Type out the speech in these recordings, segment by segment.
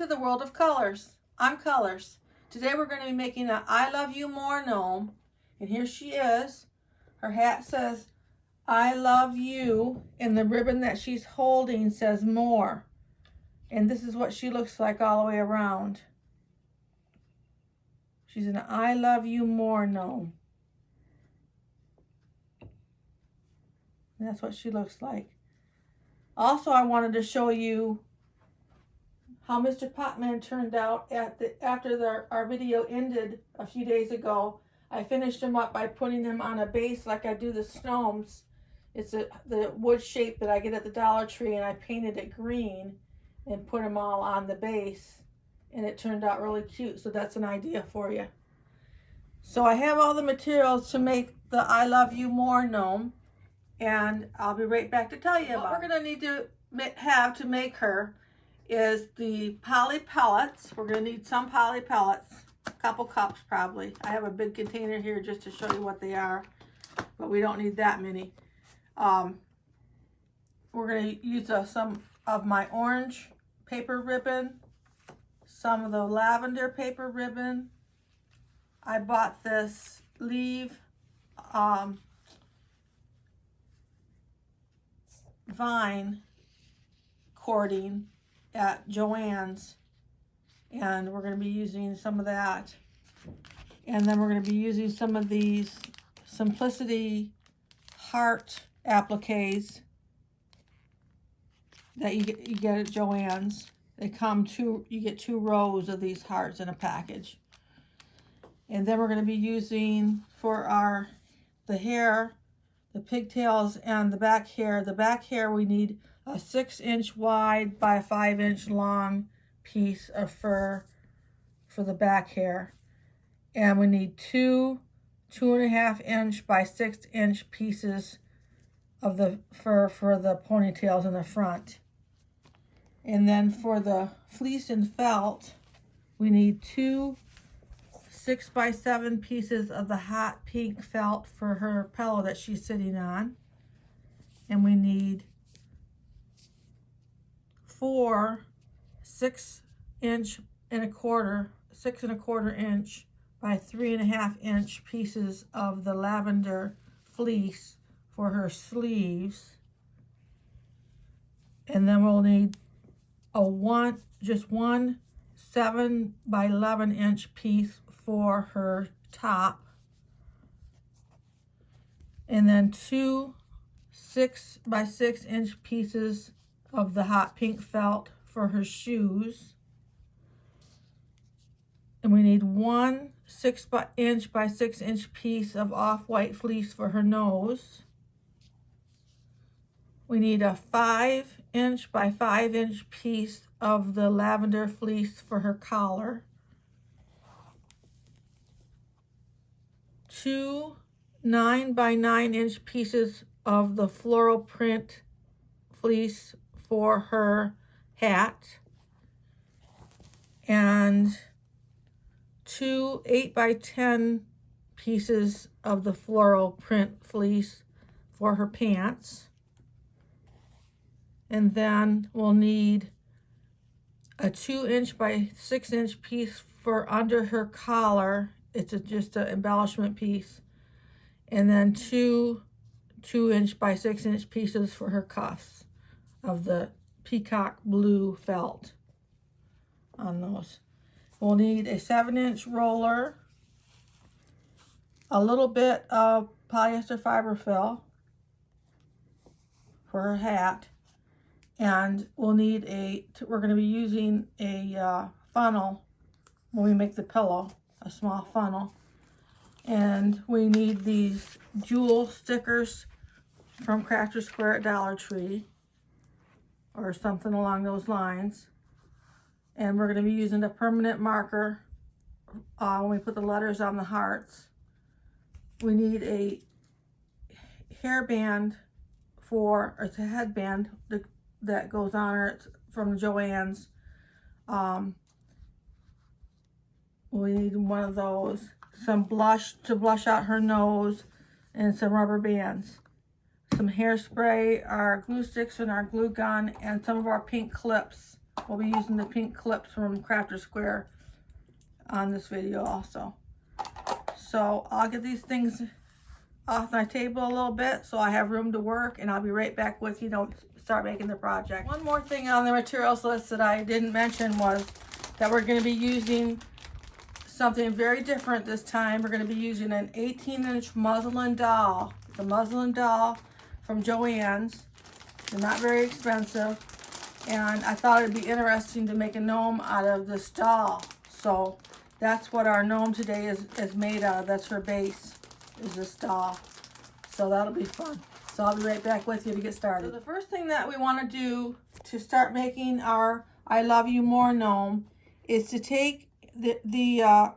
to the world of colors. I'm Colors. Today we're going to be making an I Love You More gnome. And here she is. Her hat says I love you, and the ribbon that she's holding says more. And this is what she looks like all the way around. She's an I Love You More gnome. And that's what she looks like. Also, I wanted to show you how Mr. Potman turned out after our video ended a few days ago. I finished him up by putting him on a base like I do the gnomes. It's the wood shape that I get at the Dollar Tree, and I painted it green and put them all on the base, and it turned out really cute. So that's an idea for you. So I have all the materials to make the I Love You More gnome, and I'll be right back to tell you about what we're going to need to have to make her is the poly pellets. We're going to need some poly pellets, a couple cups probably. I have a big container here just to show you what they are, but we don't need that many. We're going to use some of my orange paper ribbon, some of the lavender paper ribbon. I bought this leaf vine cording at Joann's, and we're going to be using some of that. And then we're going to be using some of these Simplicity heart appliques that you get at Joann's. They come you get 2 rows of these hearts in a package. And then we're going to be using for the hair, the pigtails and the back hair. The back hair, we need a 6-inch wide by 5-inch long piece of fur for the back hair. And we need 2 2.5-inch by 6-inch pieces of the fur for the ponytails in the front. And then for the fleece and felt, we need 2 6x7 pieces of the hot pink felt for her pillow that she's sitting on. And we need 4 6.25 inch by 3.5-inch pieces of the lavender fleece for her sleeves. And then we'll need just one 7x11-inch piece for her top, and then 2 6x6-inch pieces of the hot pink felt for her shoes, and we need 1 6-inch by 6-inch piece of off-white fleece for her nose. We need a 5-inch by 5-inch piece of the lavender fleece for her collar. 2 9x9-inch pieces of the floral print fleece for her hat, and 2 8x10 pieces of the floral print fleece for her pants. And then we'll need a 2-inch by 6-inch piece for under her collar. It's just an embellishment piece. And then 2 2-inch by 6-inch pieces for her cuffs of the peacock blue felt on those. We'll need a 7-inch roller, a little bit of polyester fiber fill for her hat, and we'll need we're going to be using a funnel when we make the pillow, a small funnel. And we need these jewel stickers from Crafter Square at Dollar Tree or something along those lines. And we're going to be using a permanent marker when we put the letters on the hearts. We need a hairband it's a headband that goes on her from Joann's. We need one of those. Some blush to blush out her nose, and some rubber bands. Some hairspray, our glue sticks and our glue gun, and some of our pink clips we'll be using the pink clips from Crafter Square on this video also. So I'll get these things off my table a little bit so I have room to work, and I'll be right back with you to start making the project. One more thing on the materials list that I didn't mention was that we're going to be using something very different this time. We're going to be using an 18-inch muslin doll. It's a muslin doll from Joann's. They're not very expensive, and I thought it'd be interesting to make a gnome out of this doll. So that's what our gnome today is made of. That's her base, is this doll. So that'll be fun. So I'll be right back with you to get started. So the first thing that we want to do to start making our I Love You More gnome is to take the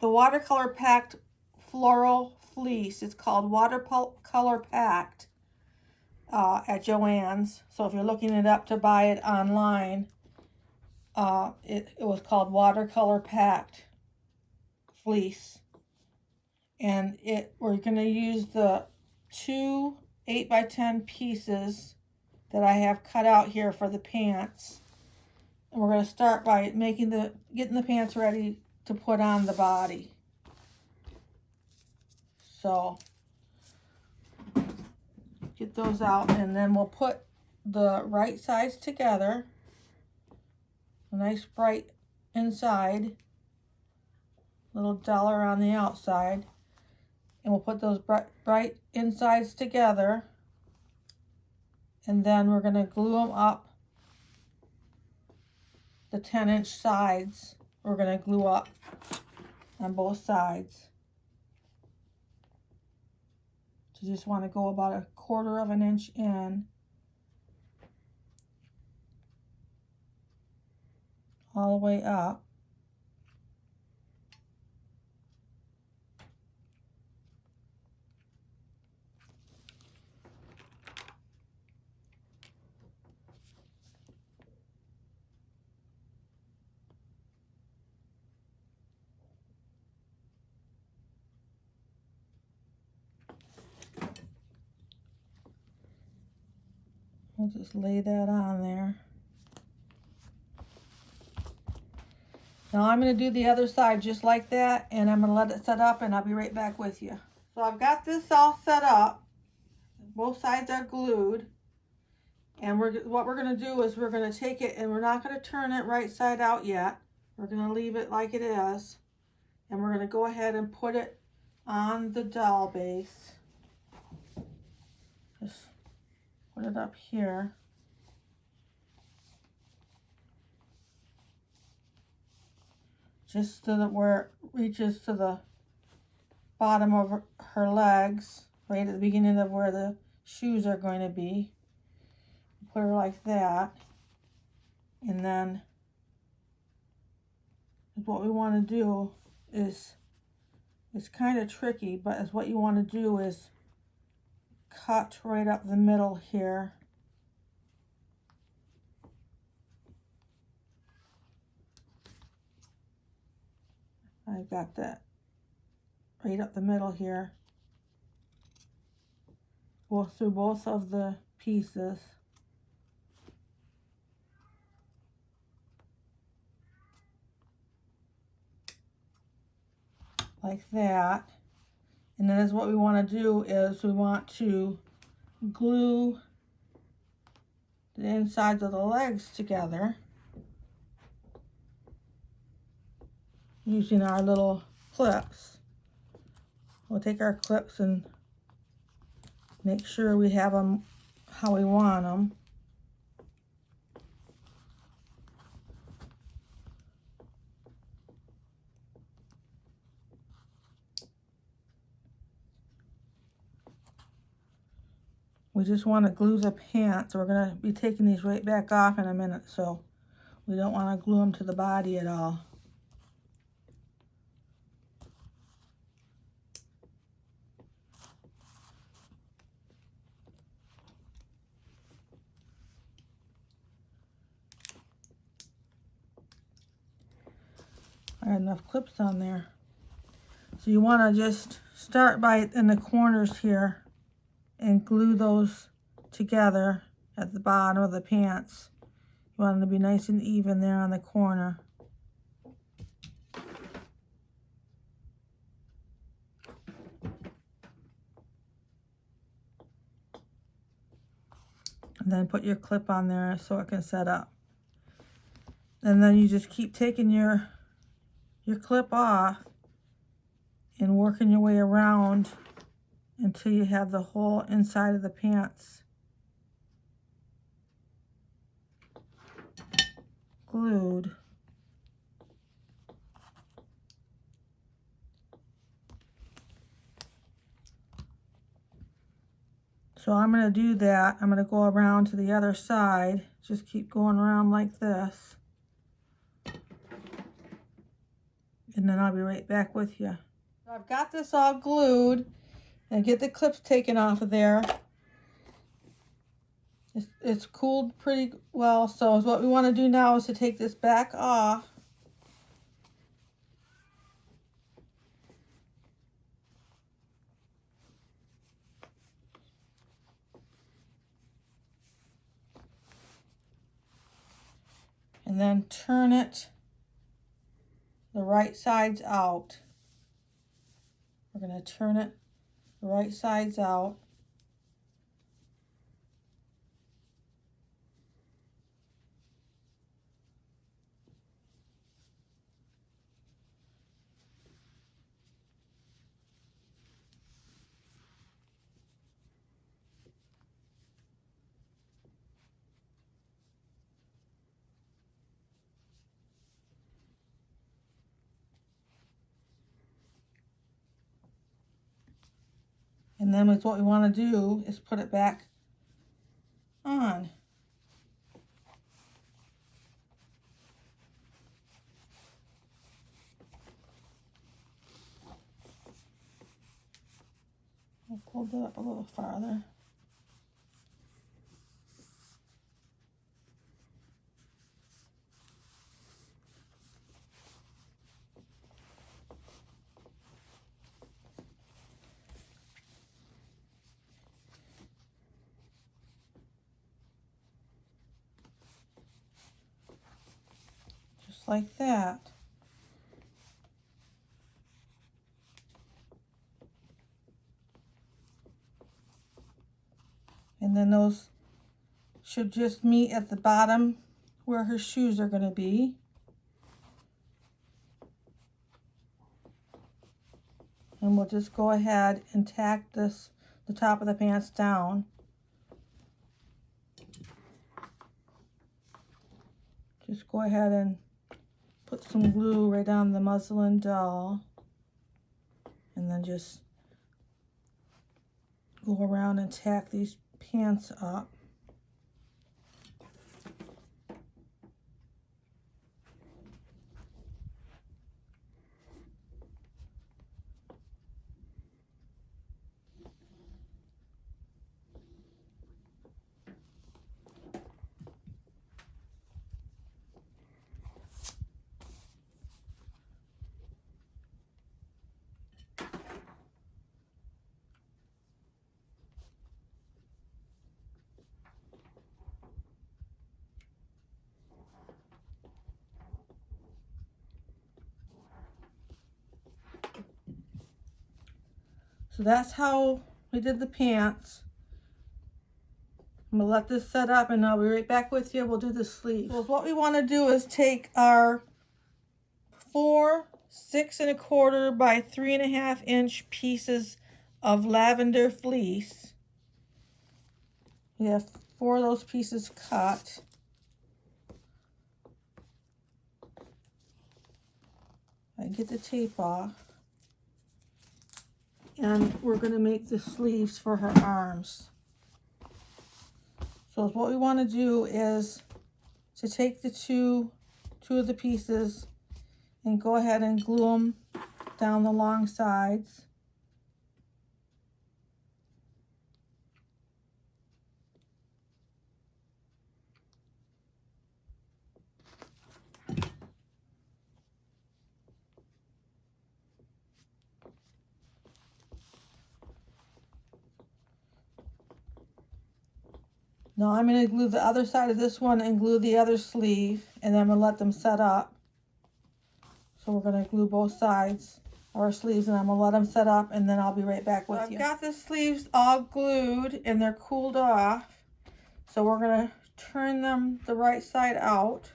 watercolor packed floral fleece. It's called watercolor packed at Joann's. So if you're looking it up to buy it online, it was called watercolor packed fleece. And we're going to use the 2 8x10 pieces that I have cut out here for the pants. And we're going to start by getting the pants ready to put on the body. So get those out, and then we'll put the right sides together. A nice bright inside, little dollar on the outside. And we'll put those bright insides together, and then we're going to glue them up. The 10-inch sides we're going to glue up on both sides. So you just want to go about 1/4 of an inch in, all the way up. We'll just lay that on there. Now I'm going to do the other side just like that, and I'm going to let it set up, and I'll be right back with you. So I've got this all set up. Both sides are glued, and what we're going to do is we're going to take it, and we're not going to turn it right side out yet. We're going to leave it like it is, and we're going to go ahead and put it on the doll base. Just put it up here. Just so that where it reaches to the bottom of her legs, right at the beginning of where the shoes are going to be. Put her like that. And then what we want to do is, it's kind of tricky, but is what you want to do is cut right up the middle here. I've got that right up the middle here. Go through both of the pieces. Like that. And then what we want to do is we want to glue the insides of the legs together using our little clips. We'll take our clips and make sure we have them how we want them. We just want to glue the pants. We're going to be taking these right back off in a minute, so we don't want to glue them to the body at all. I had enough clips on there. So you want to just start by in the corners here and glue those together at the bottom of the pants. You want it to be nice and even there on the corner. And then put your clip on there so it can set up. And then you just keep taking your clip off and working your way around until you have the whole inside of the pants glued. So I'm going to do that. I'm going to go around to the other side. Just keep going around like this. And then I'll be right back with you. I've got this all glued and get the clips taken off of there. It's cooled pretty well. So what we want to do now is to take this back off. And then turn it the right sides out. We're going to turn it the right sides out. And then what we want to do is put it back on. I'll pull that up a little farther. Just like that. And then those should just meet at the bottom where her shoes are going to be. And we'll just go ahead and tack the top of the pants down. Just go ahead and put some glue right on the muslin doll. And then just go around and tack these pants up. So that's how we did the pants. I'm gonna let this set up and I'll be right back with you. We'll do the sleeves. So what we want to do is take our 4 6 1/4 by 3 1/2 inch pieces of lavender fleece. We have 4 of those pieces cut. I get the tape off. And we're going to make the sleeves for her arms. So what we want to do is to take the two of the pieces and go ahead and glue them down the long sides. Now I'm going to glue the other side of this one and glue the other sleeve, and then I'm going to let them set up. So we're going to glue both sides of our sleeves, and I'm going to let them set up, and then I'll be right back with you. I've got the sleeves all glued and they're cooled off. So we're going to turn them the right side out.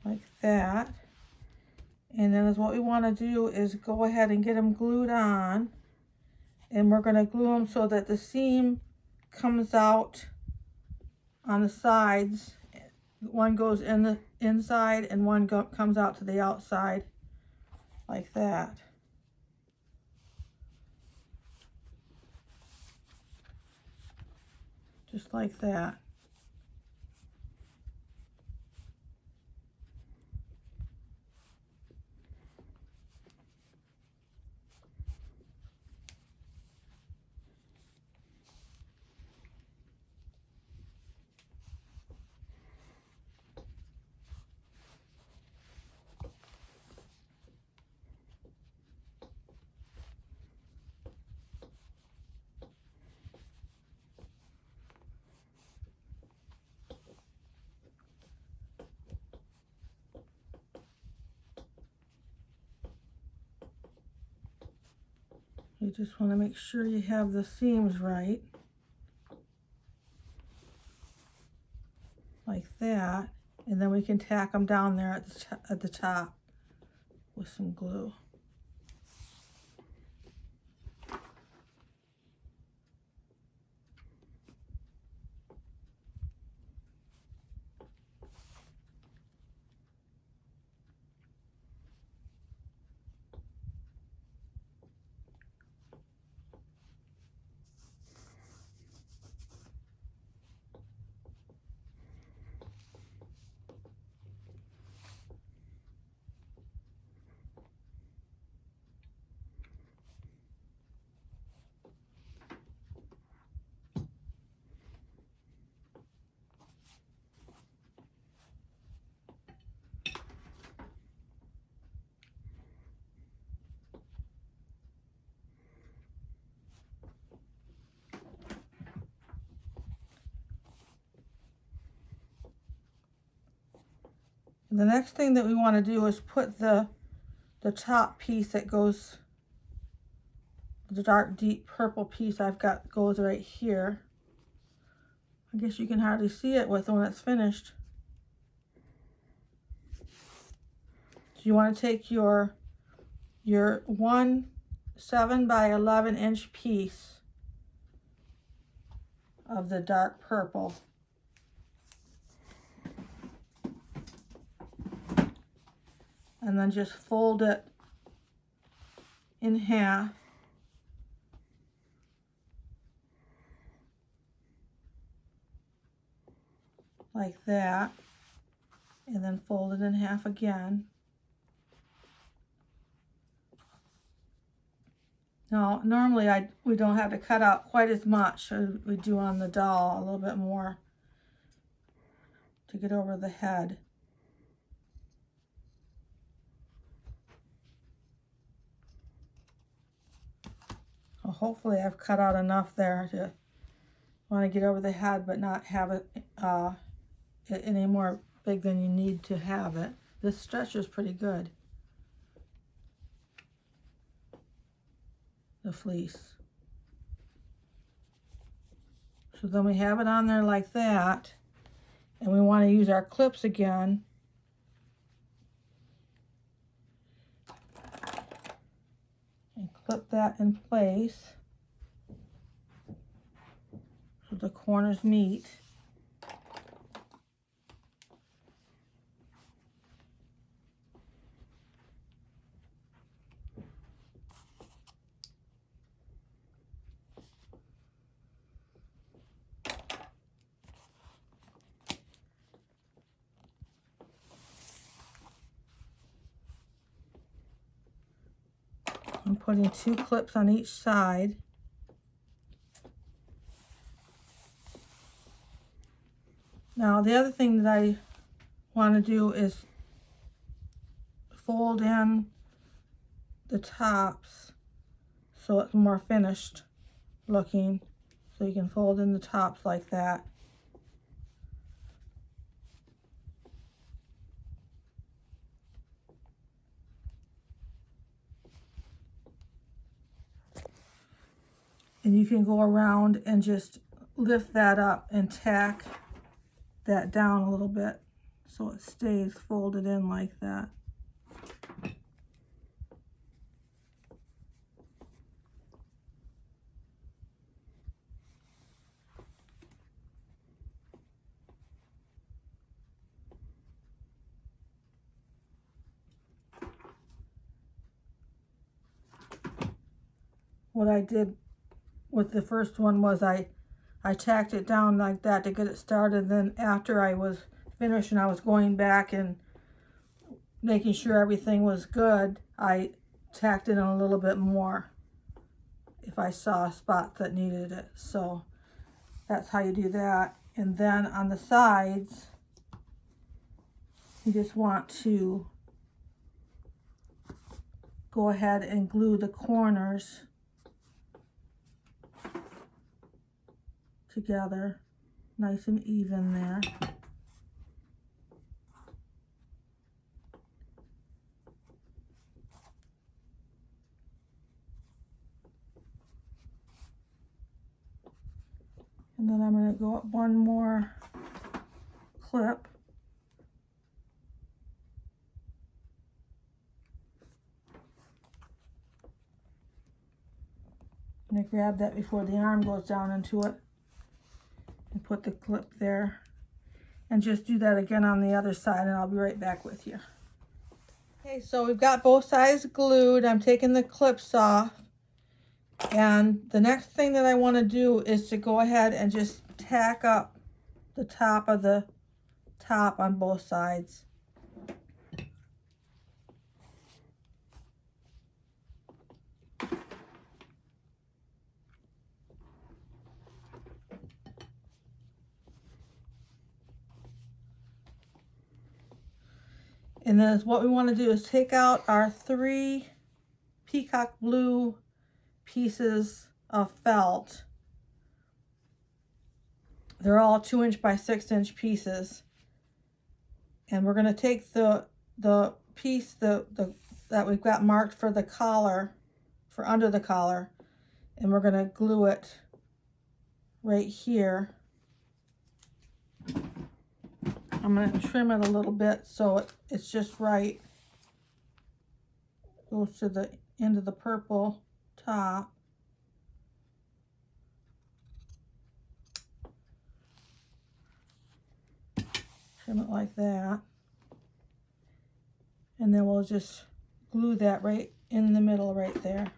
Like that. And then what we want to do is go ahead and get them glued on, and we're going to glue them so that the seam comes out on the sides. One goes in the inside and one comes out to the outside, like that. Just like that. You just want to make sure you have the seams right. Like that. And then we can tack them down there at the top with some glue. The next thing that we want to do is put the top piece that goes, the dark deep purple piece I've got goes right here. I guess you can hardly see it when it's finished. So you want to take your 1 7 by 11 inch piece of the dark purple, and then just fold it in half. Like that, and then fold it in half again. Now, normally we don't have to cut out quite as much as we do on the doll, a little bit more to get over the head. Well, hopefully I've cut out enough there to want to get over the head, but not have it any more big than you need to have it. This stretches pretty good, the fleece. So then we have it on there like that, and we want to use our clips again. And clip that in place so the corners meet. I'm putting 2 clips on each side. Now the other thing that I want to do is fold in the tops so it's more finished looking. So you can fold in the tops like that. And you can go around and just lift that up and tack that down a little bit so it stays folded in like that. What I did with the first one was I tacked it down like that to get it started. Then after I was finished and I was going back and making sure everything was good, I tacked it in a little bit more if I saw a spot that needed it. So that's how you do that. And then on the sides, you just want to go ahead and glue the corners together nice and even there. And then I'm going to go up one more clip. I'm going to grab that before the arm goes down into it and put the clip there. And just do that again on the other side, and I'll be right back with you. Okay, so we've got both sides glued. I'm taking the clips off. And the next thing that I want to do is to go ahead and just tack up the top of the top on both sides. And then what we want to do is take out our 3 peacock blue pieces of felt. They're all 2" by 6" pieces. And we're going to take the piece that we've got marked for the collar, for under the collar, and we're going to glue it right here. I'm going to trim it a little bit so it's just right. Goes to the end of the purple top. Trim it like that. And then we'll just glue that right in the middle right there.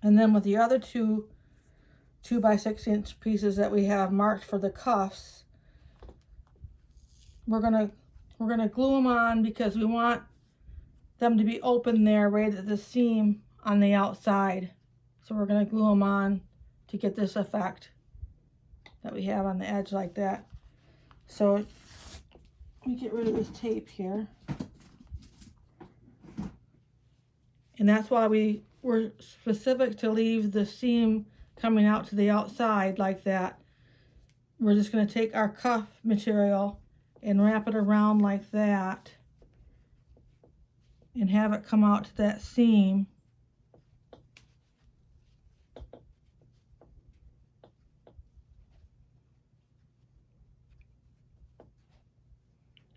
And then with the other 2 by 6" pieces that we have marked for the cuffs, we're gonna glue them on because we want them to be open there right at the seam on the outside. So we're gonna glue them on to get this effect that we have on the edge like that. So let me get rid of this tape here. And that's why we were specific to leave the seam coming out to the outside like that. We're just going to take our cuff material and wrap it around like that and have it come out to that seam.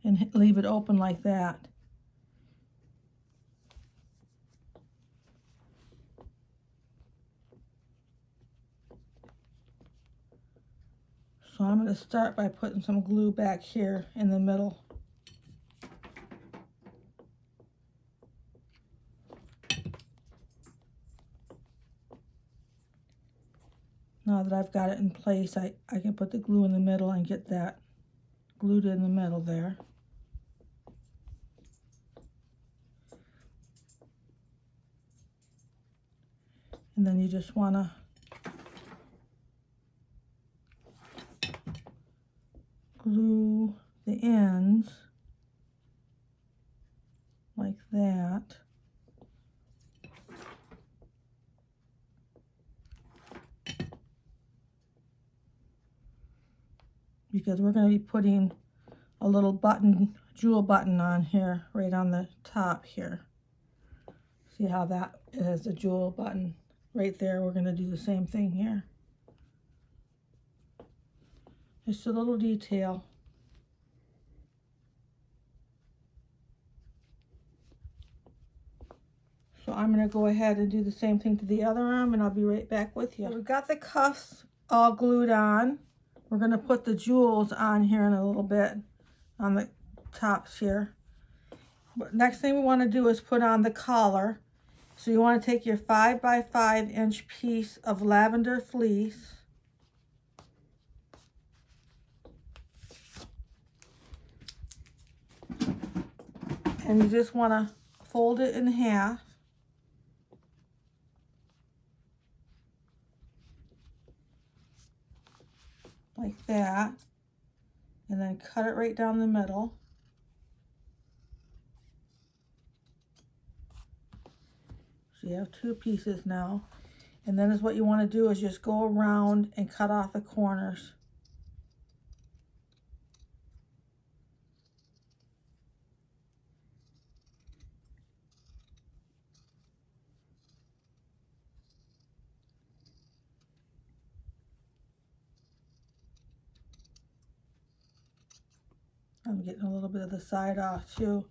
And leave it open like that. So I'm going to start by putting some glue back here in the middle. Now that I've got it in place, I can put the glue in the middle and get that glued in the middle there. And then you just want to glue the ends like that. Because we're going to be putting a little button, jewel button on here, right on the top here. See how that is a jewel button right there? We're going to do the same thing here. Just a little detail. So I'm going to go ahead and do the same thing to the other arm, and I'll be right back with you. So we've got the cuffs all glued on. We're going to put the jewels on here in a little bit on the tops here. But next thing we want to do is put on the collar. So you want to take your 5 by 5 inch piece of lavender fleece. And you just want to fold it in half. Like that, and then cut it right down the middle. So you have 2 pieces now, and then is what you want to do is just go around and cut off the corners. I'm getting a little bit of the side off too.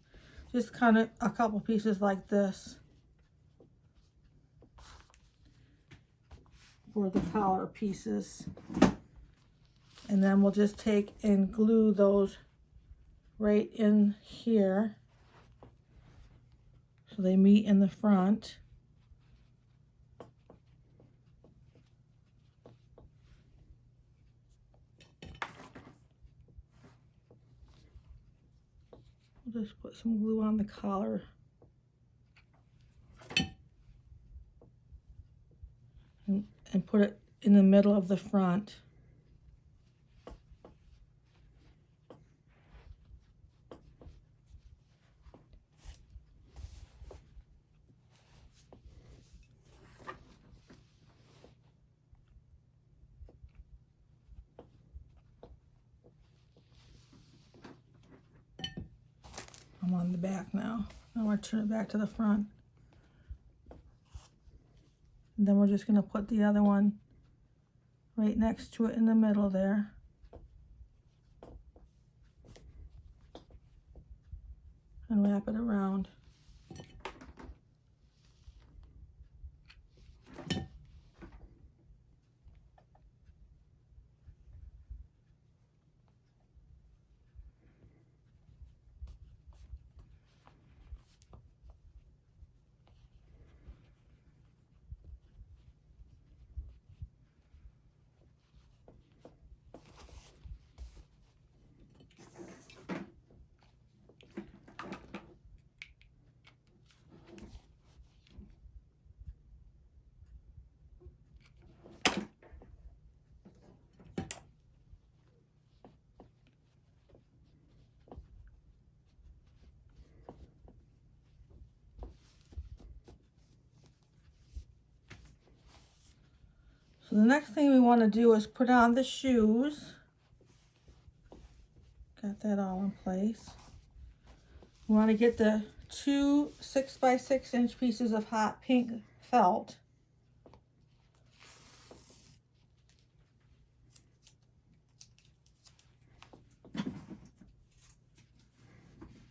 Just kind of a couple pieces like this for the collar pieces. And then we'll just take and glue those right in here so they meet in the front. We'll just put some glue on the collar. And put it in the middle of the front. I'm on the back now. Now we're turning it back to the front. And then we're just going to put the other one right next to it in the middle there. And wrap it around. So the next thing we want to do is put on the shoes. Got that all in place. We want to get the 2 6 by 6 inch pieces of hot pink felt.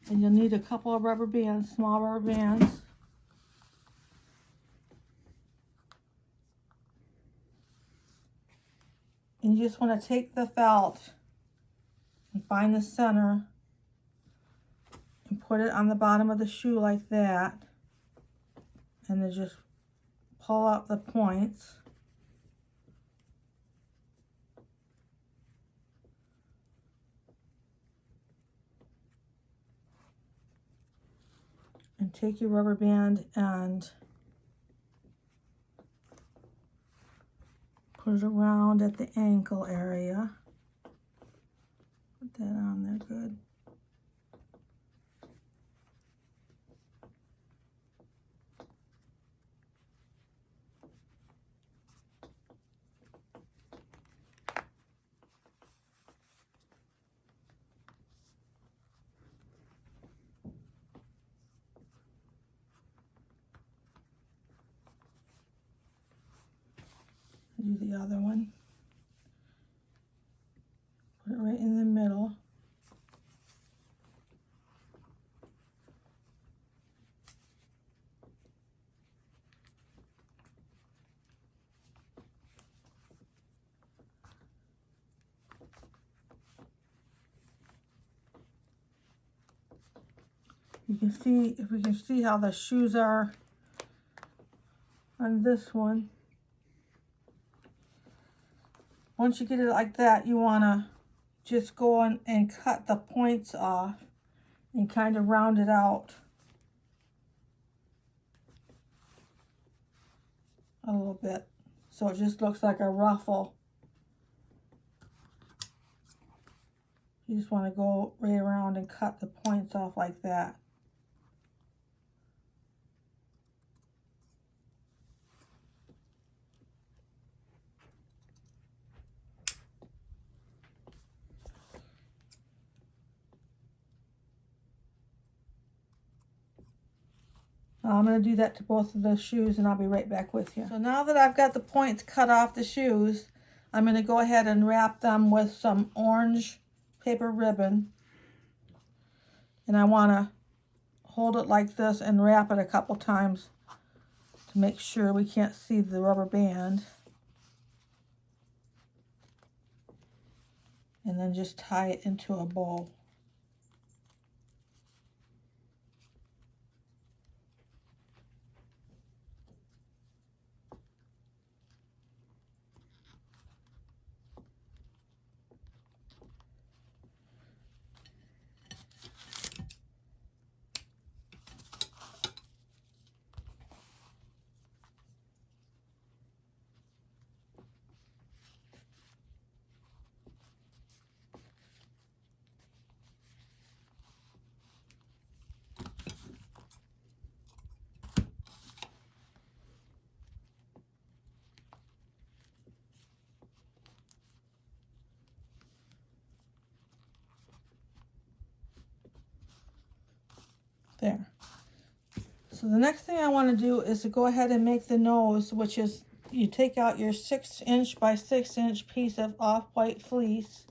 And you'll need a couple of rubber bands, small rubber bands. And you just want to take the felt find the center and put it on the bottom of the shoe like that, and then just pull out the points. And take your rubber band and put it around at the ankle area. Put that on there good. Do the other one. Put it right in the middle. You can see, if we can see how the shoes are on this one. Once you get it like that, you want to just go on and cut the points off and kind of round it out a little bit, so it just looks like a ruffle. You just want to go right around and cut the points off like that. I'm going to do that to both of the shoes, and I'll be right back with you. So now that I've got the points cut off the shoes, I'm going to go ahead and wrap them with some orange paper ribbon. And I want to hold it like this and wrap it a couple times to make sure we can't see the rubber band. And then just tie it into a bow. There. So the next thing I want to do is to go ahead and make the nose, which is you take out your 6" by 6" piece of off-white fleece.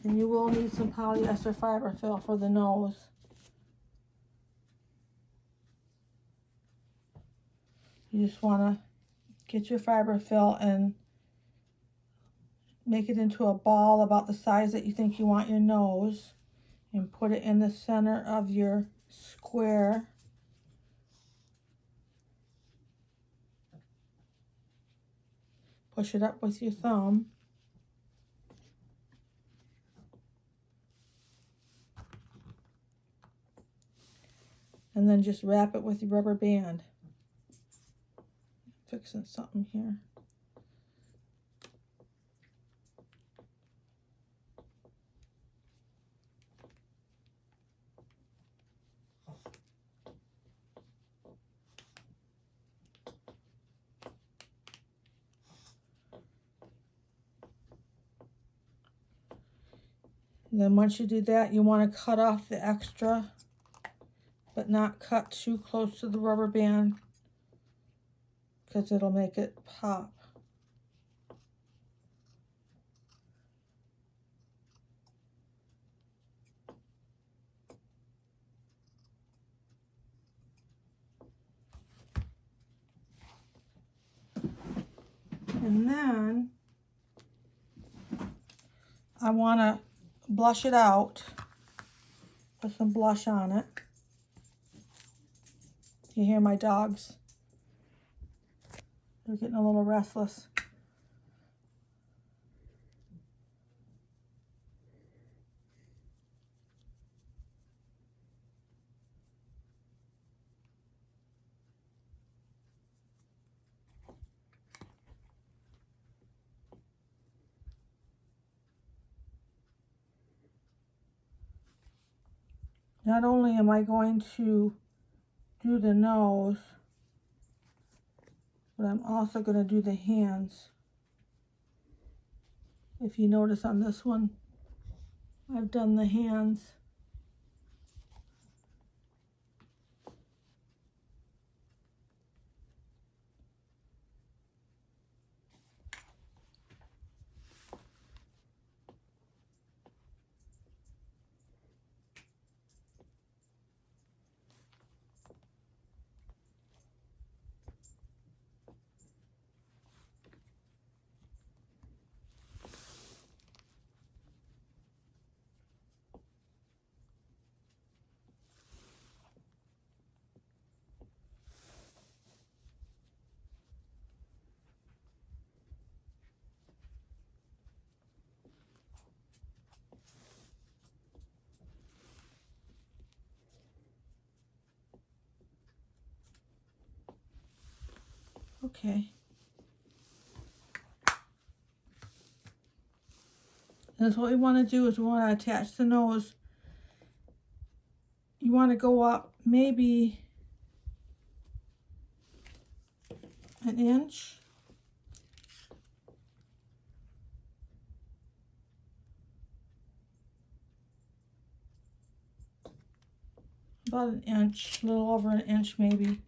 And you will need some polyester fiber fill for the nose. You just want to get your fiber fill and make it into a ball about the size that you think you want your nose, and put it in the center of your square. Push it up with your thumb. And then just wrap it with your rubber band. Fixing something here. And then once you do that, you want to cut off the extra, but not cut too close to the rubber band, because it'll make it pop. And then I want to blush it out. Put some blush on it. You hear my dogs? They're getting a little restless. Not only am I going to do the nose, but I'm also going to do the hands. If you notice on this one, I've done the hands. Okay. And so what we want to do is we want to attach the nose. You want to go up maybe an inch. About an inch, a little over an inch maybe.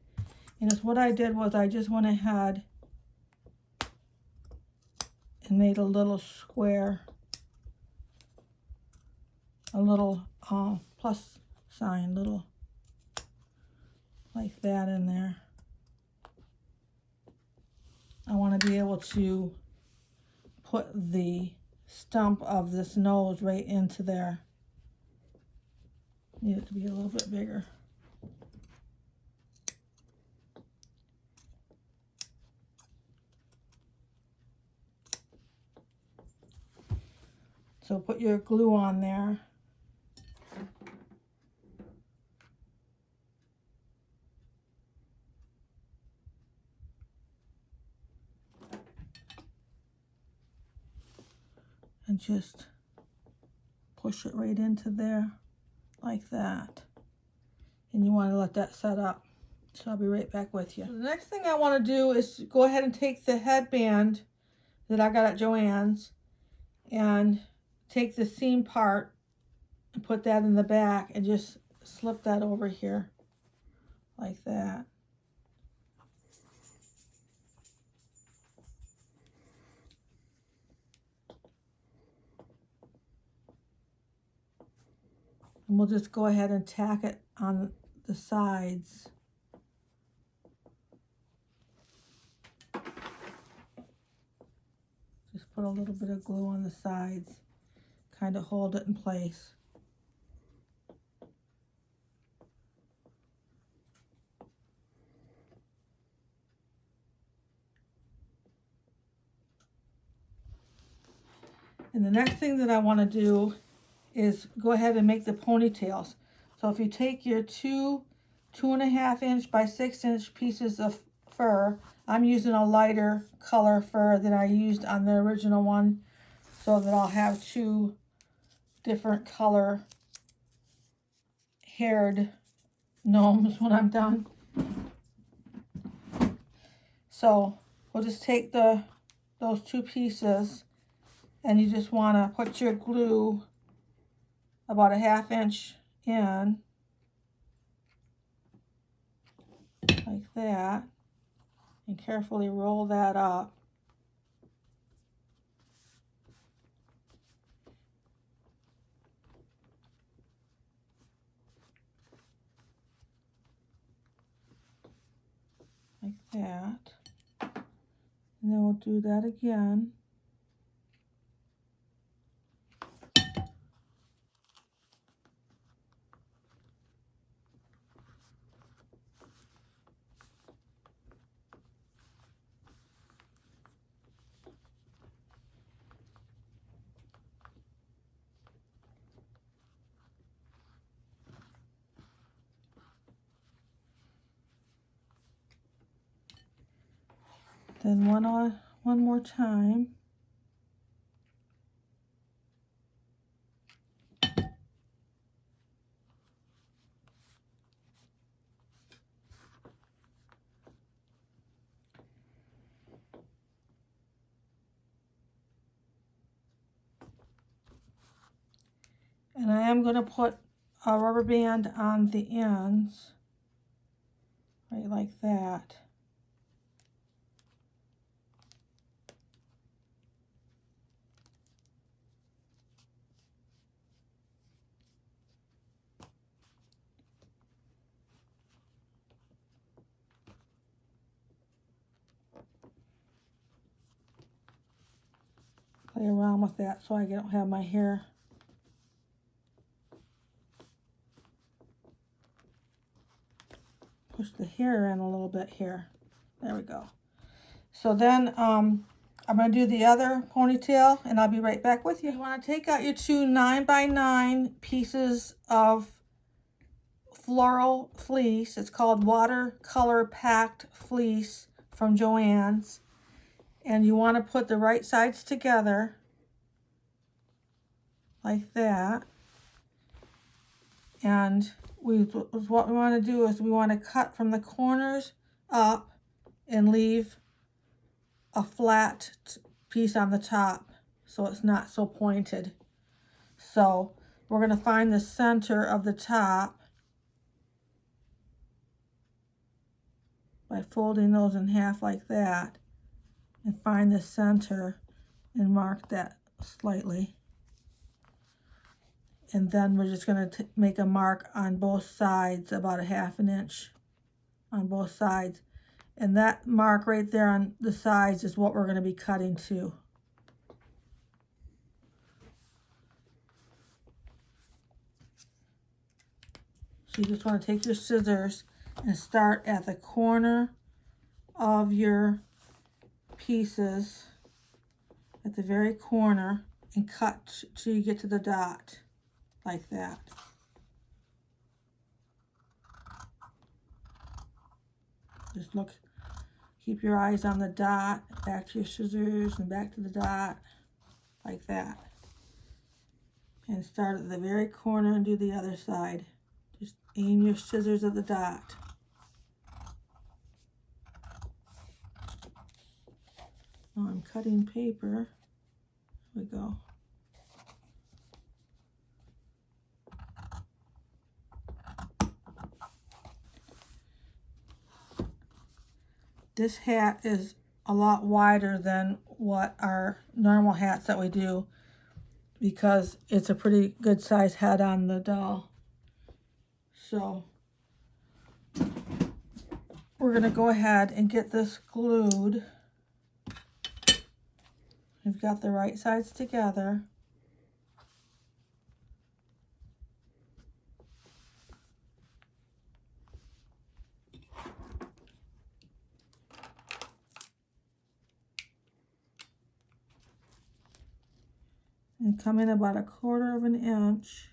And it's what I did was I just went ahead and made a little square, a little plus sign, little like that in there. I want to be able to put the stump of this nose right into there. Need it to be a little bit bigger. So put your glue on there. And just push it right into there like that. And you want to let that set up. So I'll be right back with you. So the next thing I want to do is go ahead and take the headband that I got at Joann's and take the seam part and put that in the back and just slip that over here like that. And we'll just go ahead and tack it on the sides. Just put a little bit of glue on the sides, kind of hold it in place. And the next thing that I want to do is go ahead and make the ponytails. So if you take your 2.5 inch by 6 inch pieces of fur, I'm using a lighter color fur than I used on the original one, so that I'll have 2 different color haired gnomes when I'm done. So we'll just take those 2 pieces, and you just want to put your glue about 1/2 inch in, like that, and carefully roll that up. Like that. And then we'll do that again. Then one more time. And I am going to put a rubber band on the ends, right like that. Play around with that so I don't have my hair push the hair in a little bit here. There we go. So then I'm going to do the other ponytail and I'll be right back with you. You want to take out your two 9x9 pieces of floral fleece. It's called watercolor packed fleece from Joann's. And you want to put the right sides together like that. And what we want to do is we want to cut from the corners up and leave a flat piece on the top so it's not so pointed. So we're going to find the center of the top by folding those in half like that, and find the center and mark that slightly. And then we're just going to make a mark on both sides, about a 1/2 inch on both sides. And that mark right there on the sides is what we're going to be cutting to. So you just want to take your scissors and start at the corner of your pieces, at the very corner, and cut till you get to the dot, like that. Just look, keep your eyes on the dot, back to your scissors and back to the dot, like that. And start at the very corner and do the other side. Just aim your scissors at the dot. Now I'm cutting paper. Here we go. This hat is a lot wider than what our normal hats that we do, because it's a pretty good size hat on the doll. So we're going to go ahead and get this glued. We've got the right sides together. And come in about 1/4 inch.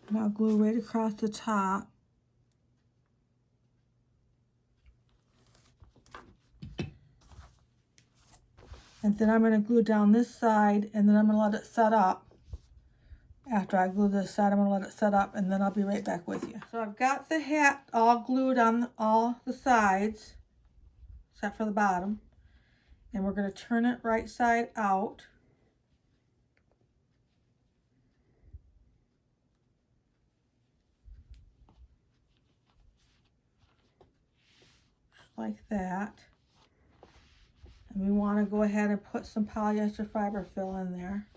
And I'll glue right across the top. And then I'm going to glue down this side, and then I'm going to let it set up After I glue this side, I'm going to let it set up, and then I'll be right back with you. So I've got the hat all glued on all the sides, except for the bottom. And we're going to turn it right side out. Just like that. And we want to go ahead and put some polyester fiber fill in there.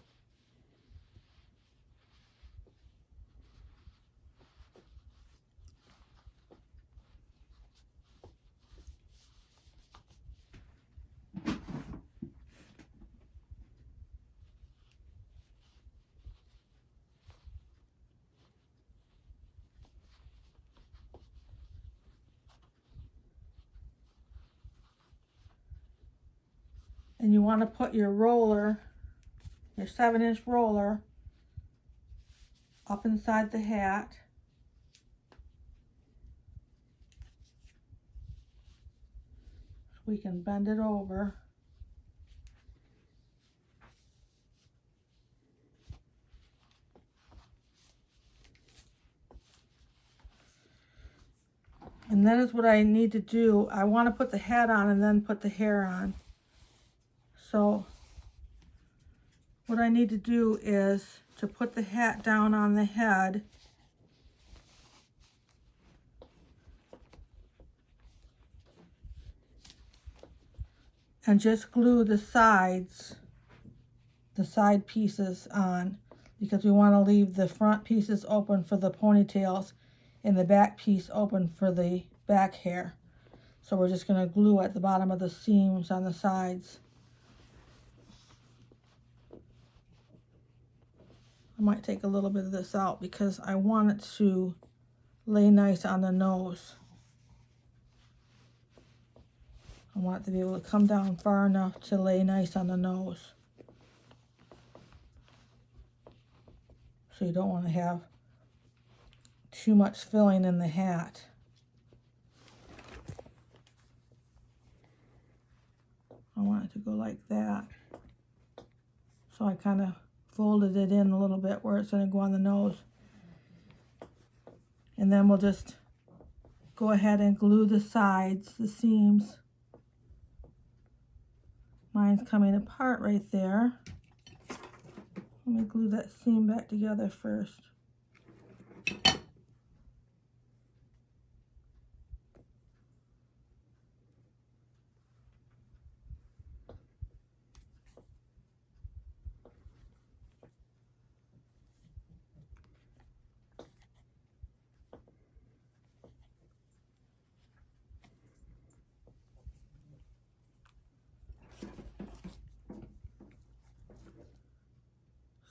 And you want to put your roller, your 7-inch roller, up inside the hat. So we can bend it over. And that is what I need to do. I want to put the hat on and then put the hair on. So what I need to do is to put the hat down on the head. And just glue the sides, the side pieces on, because we want to leave the front pieces open for the ponytails and the back piece open for the back hair. So we're just going to glue at the bottom of the seams on the sides. I might take a little bit of this out because I want it to lay nice on the nose. I want it to be able to come down far enough to lay nice on the nose. So you don't want to have too much filling in the hat. I want it to go like that. So I kind of folded it in a little bit where it's going to go on the nose. And then we'll just go ahead and glue the sides, the seams. Mine's coming apart right there. Let me glue that seam back together first.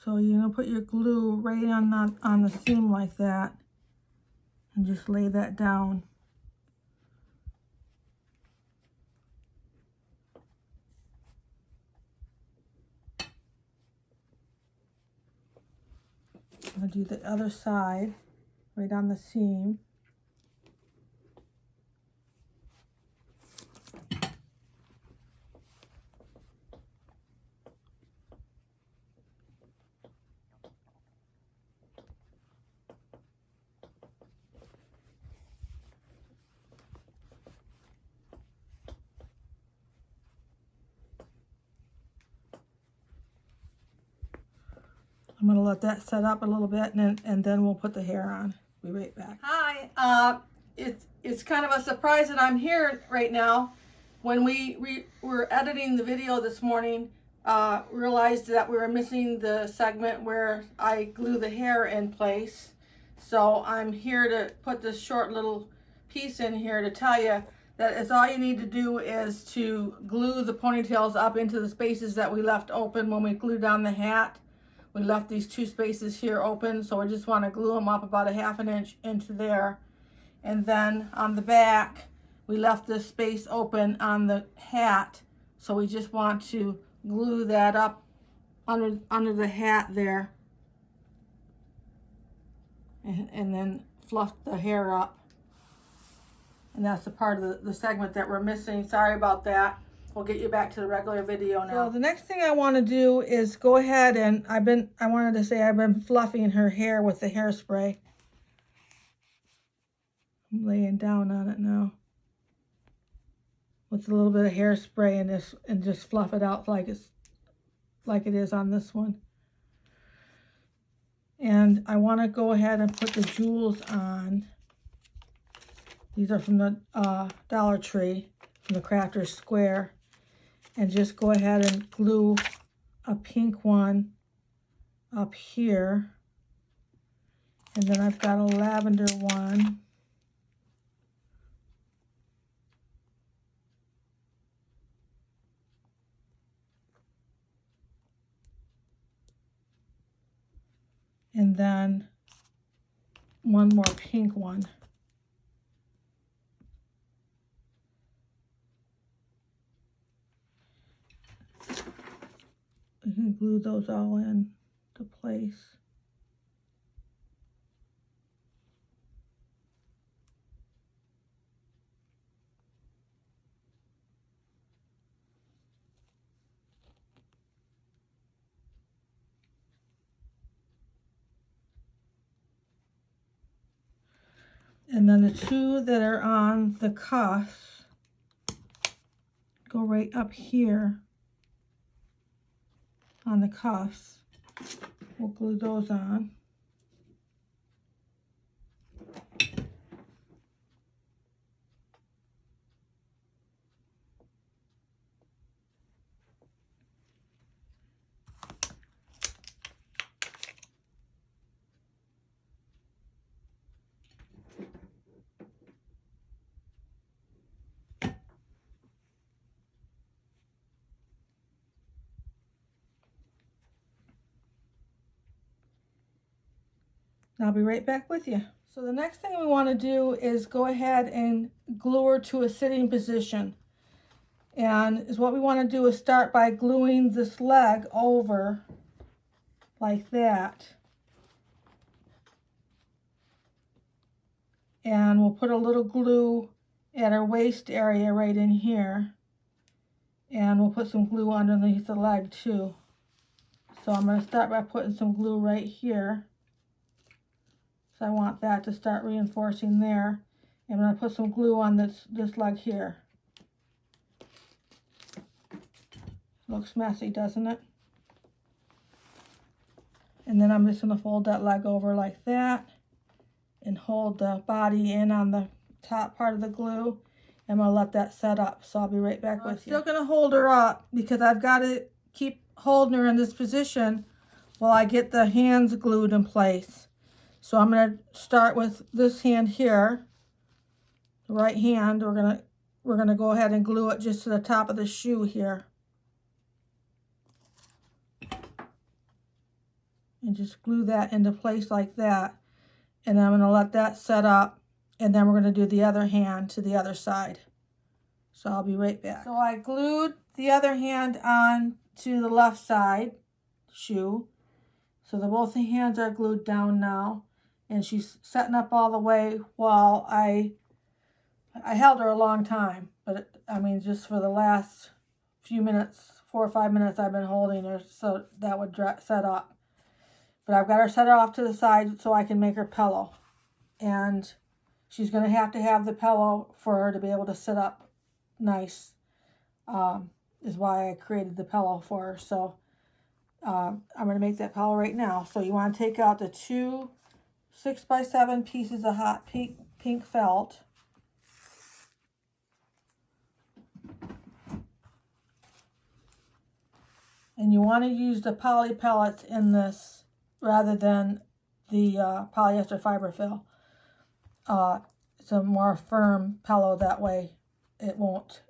So you're going to put your glue right on the seam like that and just lay that down. I'll do the other side right on the seam. I'm going to let that set up a little bit, and then we'll put the hair on. Be right back. Hi. It's kind of a surprise that I'm here right now. When we were editing the video this morning, realized that we were missing the segment where I glue the hair in place. So I'm here to put this short little piece in here to tell you that it's all you need to do is to glue the ponytails up into the spaces that we left open when we glued down the hat. We left these 2 spaces here open, so we just want to glue them up about a ½ inch into there. And then on the back, we left this space open on the hat, so we just want to glue that up under the hat there. And then fluff the hair up. And that's the part of the segment that we're missing. Sorry about that. we'll get you back to the regular video now. So the next thing I want to do is go ahead and I've been fluffing her hair with the hairspray. I'm laying down on it now with a little bit of hairspray in this, and just fluff it out like it is on this one. And I want to go ahead and put the jewels on. These are from the Dollar Tree, from the Crafter's Square. And just go ahead and glue a pink one up here. And then I've got a lavender one. And then one more pink one. You can glue those all in to place. And then the two that are on the cuffs go right up here on the cuffs. We'll glue those on. I'll be right back with you. So the next thing we want to do is go ahead and glue her to a sitting position. And what we want to do is start by gluing this leg over like that. And we'll put a little glue at her waist area right in here. And we'll put some glue underneath the leg too. So I'm going to start by putting some glue right here. So I want that to start reinforcing there. I'm going to put some glue on this leg here. Looks messy, doesn't it? And then I'm just going to fold that leg over like that and hold the body in on the top part of the glue. I'm going to let that set up. So I'll be right back with you. I'm still going to hold her up because I've got to keep holding her in this position while I get the hands glued in place. So I'm going to start with this hand here, the right hand. We're gonna go ahead and glue it just to the top of the shoe here. And just glue that into place like that. And I'm going to let that set up, and then we're going to do the other hand to the other side. So I'll be right back. So I glued the other hand on to the left side shoe. So both the hands are glued down now. And she's setting up all the way while I held her a long time. But I mean, just for the last few minutes, 4 or 5 minutes, I've been holding her so that would set up. But I've got her set off to the side so I can make her pillow. And she's going to have the pillow for her to be able to sit up nice. Is why I created the pillow for her. So I'm going to make that pillow right now. So you want to take out the 2 6x7 pieces of hot pink felt. And you want to use the poly pellets in this rather than the polyester fiber fill. It's a more firm pillow, that way it won't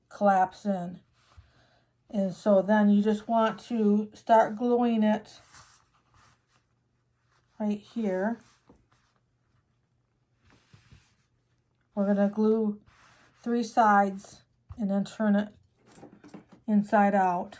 collapse in. And so then you just want to start gluing it right here. We're going to glue 3 sides and then turn it inside out.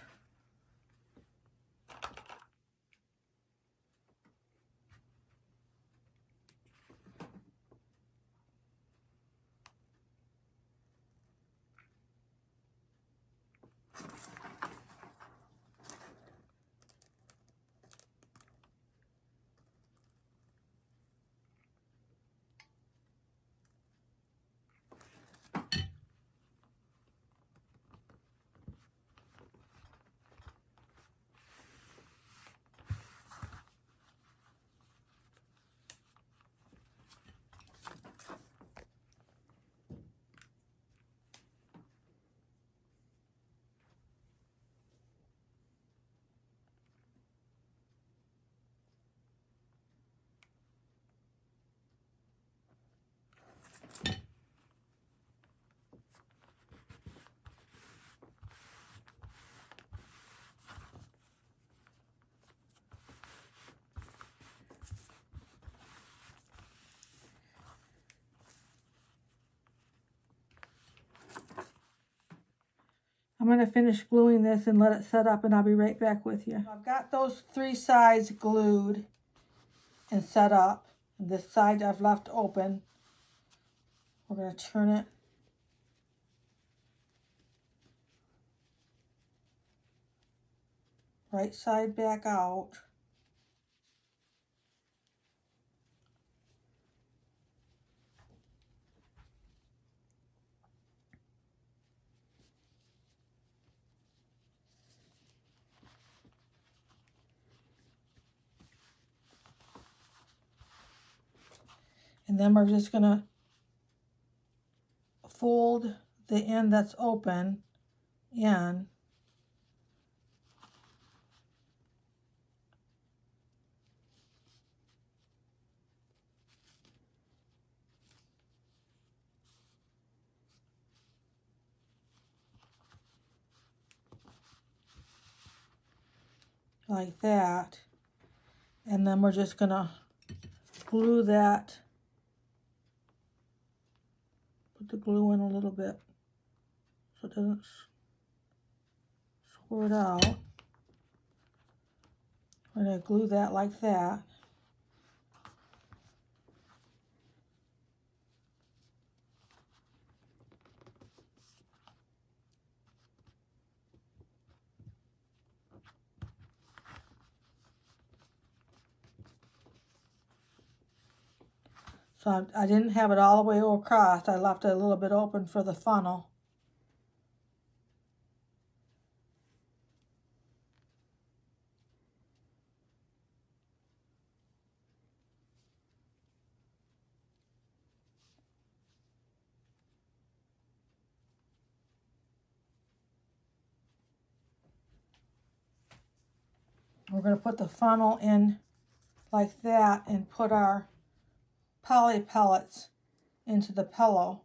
I'm going to finish gluing this and let it set up, and I'll be right back with you. I've got those 3 sides glued and set up. And this side I've left open. We're going to turn it right side back out. And then we're just going to fold the end that's open in. Like that. And then we're just going to glue that. Put the glue in a little bit so it doesn't squirt out. We're going to glue that like that. So I didn't have it all the way across. I left it a little bit open for the funnel. We're going to put the funnel in like that and put our poly pellets into the pillow.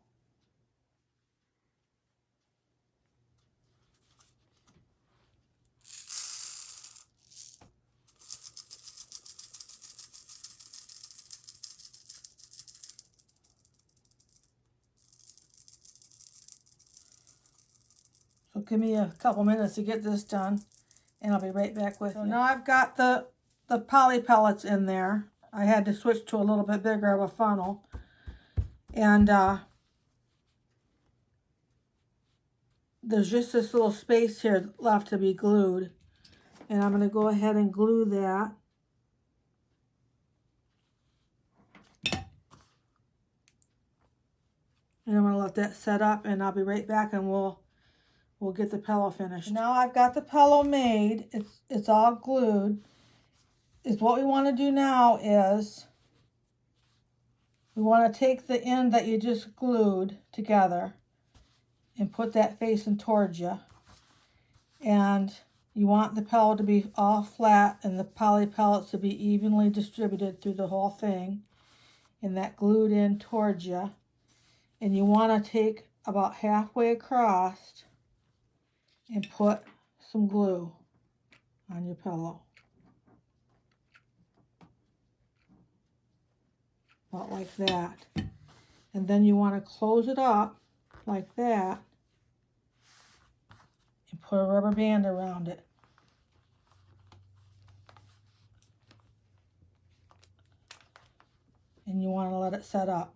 So give me a couple minutes to get this done, and I'll be right back with you. Now I've got the poly pellets in there. I had to switch to a little bit bigger of a funnel. And there's just this little space here left to be glued. And I'm going to go ahead and glue that. And I'm going to let that set up, and I'll be right back, and we'll get the pillow finished. Now I've got the pillow made. It's all glued. What we want to do now is we want to take the end that you just glued together and put that facing towards you. And you want the pillow to be all flat and the poly pellets to be evenly distributed through the whole thing, and that glued in towards you. And you want to take about halfway across and put some glue on your pillow. About like that. And then you want to close it up like that and put a rubber band around it. And you want to let it set up.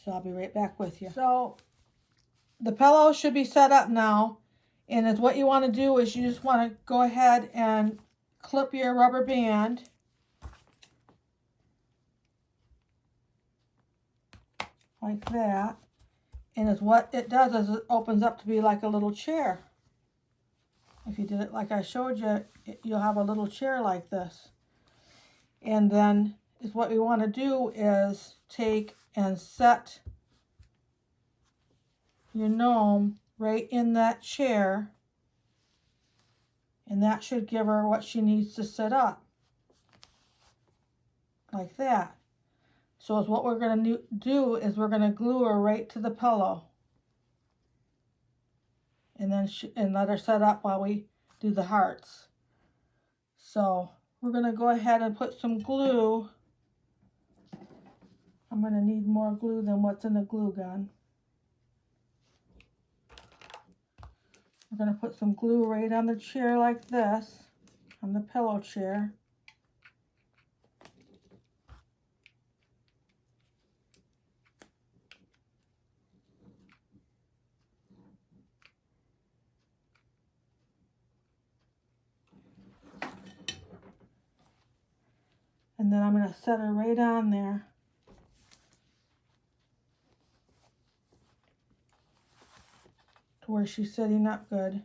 So I'll be right back with you. So the pillow should be set up now. And what you want to do is you just want to go ahead and clip your rubber band. Like that. And what it does is it opens up to be like a little chair. If you did it like I showed you, you'll have a little chair like this. And then what we want to do is take and set your gnome right in that chair, and that should give her what she needs to sit up like that. So what we're going to do is we're going to glue her right to the pillow, and then let her set up while we do the hearts. So we're going to go ahead and put some glue. I'm going to need more glue than what's in the glue gun. We're going to put some glue right on the chair like this, on the pillow chair. And then I'm going to set her right on there. To where she's sitting up good.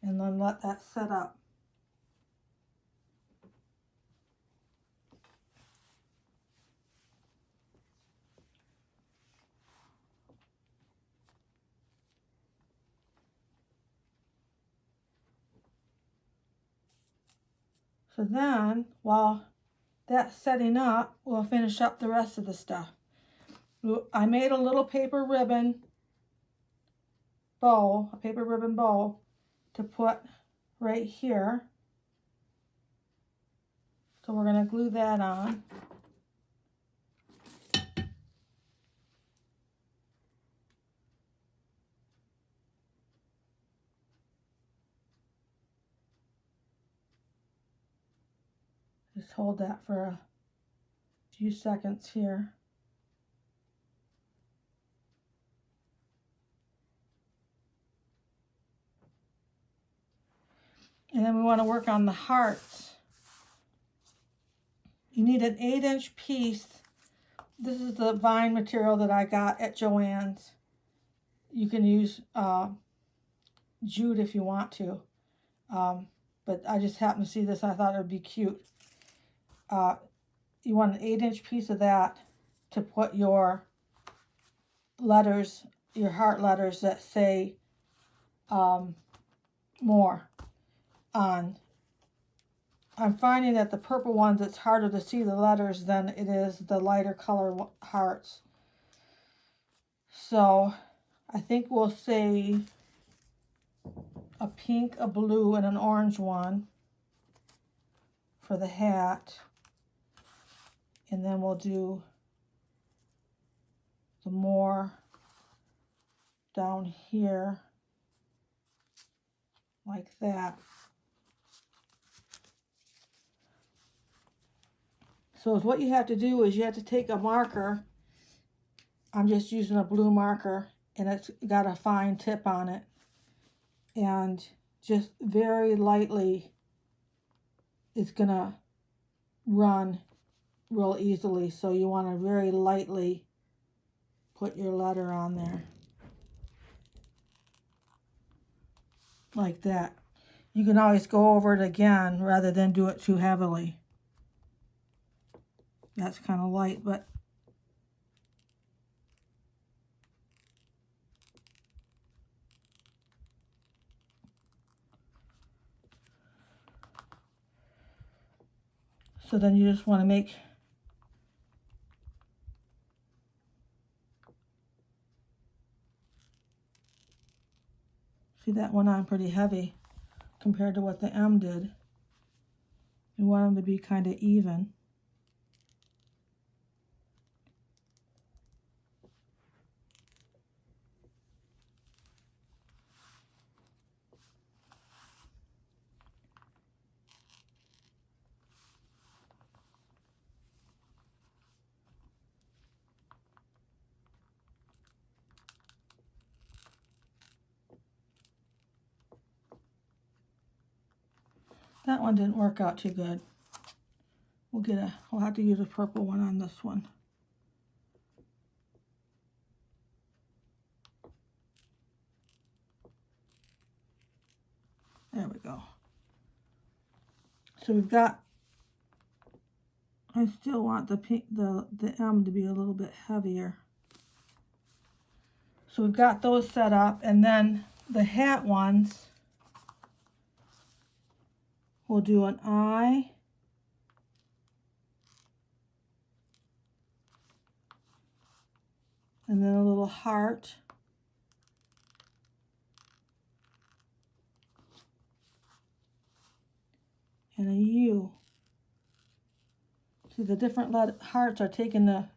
And then let that set up. So then, while that's setting up, we'll finish up the rest of the stuff. I made a little paper ribbon bow, a paper ribbon bow, to put right here. So we're going to glue that on. Just hold that for a few seconds here. And then we want to work on the hearts. You need an 8-inch piece. This is the vine material that I got at Joann's. You can use jute if you want to. But I just happened to see this and I thought it would be cute. You want an 8-inch piece of that to put your letters, your heart letters that say more on. I'm finding that the purple ones, it's harder to see the letters than it is the lighter color hearts. So I think we'll say a pink, a blue, and an orange one for the hat. And then we'll do the more down here like that. So what you have to do is you have to take a marker. I'm just using a blue marker and it's got a fine tip on it. And just very lightly, it's gonna run real easily. So you want to very lightly put your letter on there. Like that. You can always go over it again rather than do it too heavily. That's kind of light, but so then you just want to make see that went on pretty heavy compared to what the M did. You want them to be kind of even. That one didn't work out too good. We'll have to use a purple one on this one. There we go. So we've got, I still want the pink, the M to be a little bit heavier. So we've got those set up, and then the hat ones, we'll do an eye, and then a little heart, and a U. See, the different hearts are taking the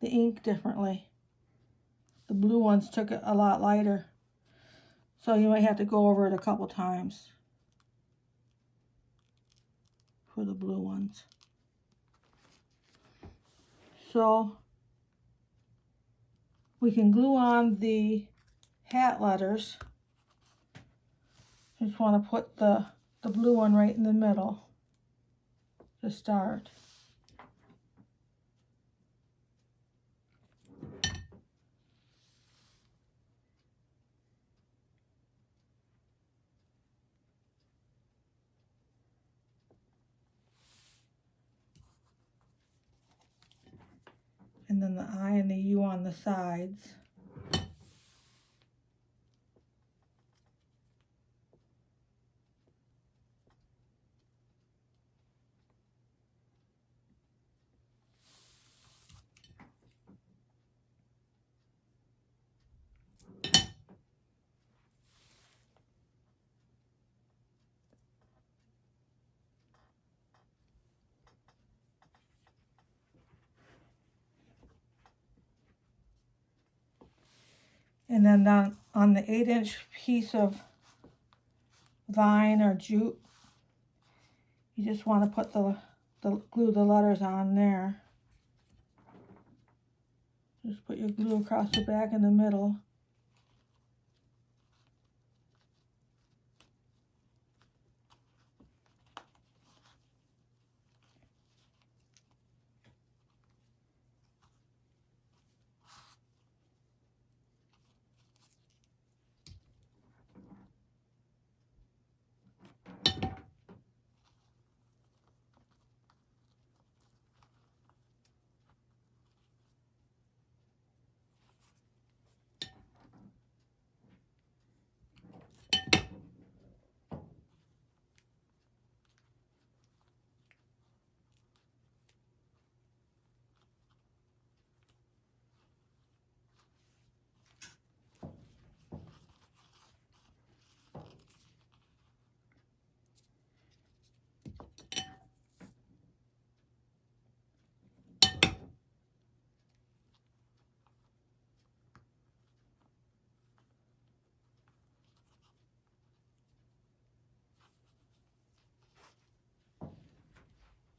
ink differently. the blue ones took it a lot lighter. So you might have to go over it a couple times for the blue ones. So we can glue on the hat letters. Just want to put the blue one right in the middle to start. And then the I and the U on the sides. And then down on the 8-inch piece of vine or jute, you just want to put glue the letters on there. Just put your glue across the back in the middle.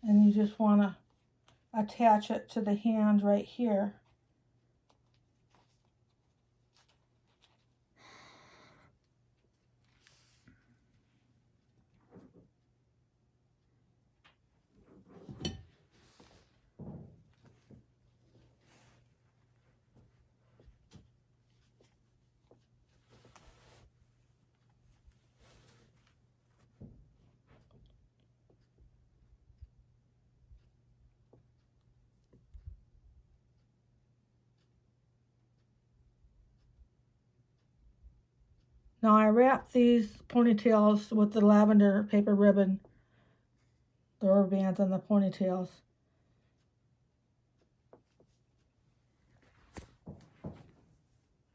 And you just want to attach it to the hand right here. Now I wrap these ponytails with the lavender paper ribbon, the rubber bands on the ponytails.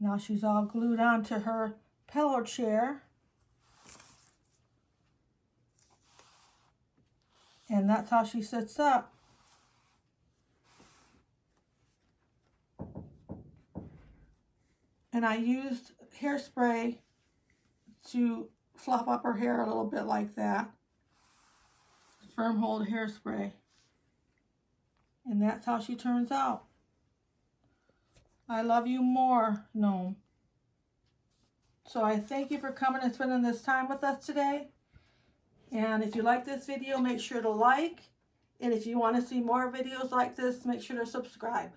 Now she's all glued onto her pillow chair. And that's how she sits up. And I used hairspray to fluff up her hair a little bit like that. Firm hold hairspray. And that's how she turns out. I love you more, Gnome. So I thank you for coming and spending this time with us today. And if you like this video, make sure to like. And if you want to see more videos like this, make sure to subscribe.